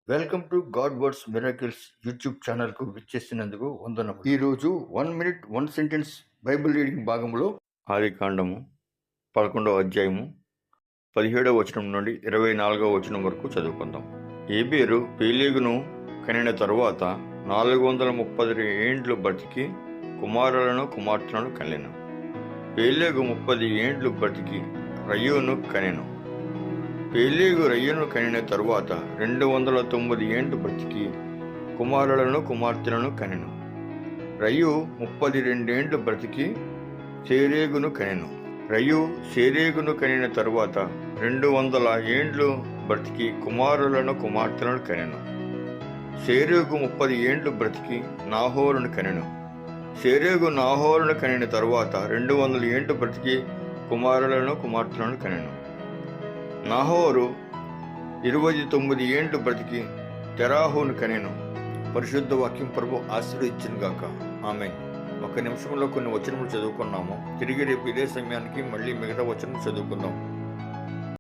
Welcome to God words miracles YouTube ఛానల్కు విచ్చేసినందుకు వందనము. ఈరోజు 1 minute 1 sentence బైబిల్ రీడింగ్ భాగంలో ఆదికాండము 11వ అధ్యాయము 17వ వచనం నుండి 24వ వచనం వరకు చదువుకుందాం. ఏబేరు పేలేగును కనిన తరువాత 430 ఏండ్లు బ్రతికి కుమారులను కుమార్తెలను కనెను. పేలేగు 30 ఏండ్లు బ్రతికి రయ్యూను కనెను. పేలేగు రయ్యును కనిన తరువాత 290 ఏండ్లు బ్రతికి కుమారులను కుమార్తెలను కనెను. రయ్యు 32 ఏండ్లు బ్రతికి సేరేగును కనెను. రయ్యు సేరేగును కనిన తరువాత 200 ఏండ్లు బ్రతికి కుమారులను కుమార్తెలను కనెను. సేరేగు 30 ఏండ్లు బ్రతికి నాహోరును కనెను. సేరేగు నాహోరును కనిన తరువాత 200 ఏండ్లు బ్రతికి కుమారులను కుమార్తెలను కనెను. నాహోరు 29 ఏండ్లు బ్రతికి తెరాహును కనెను. పరిశుద్ధ వాక్యం ప్రభు ఆశీర్వదించును గాక. ఆమేన్. ఒక నిమిషంలో కొన్ని వచనములు చదువుకున్నాము. తిరిగి రేపు ఇదే సమయానికి మళ్ళీ మిగతా వచనం చదువుకుందాం.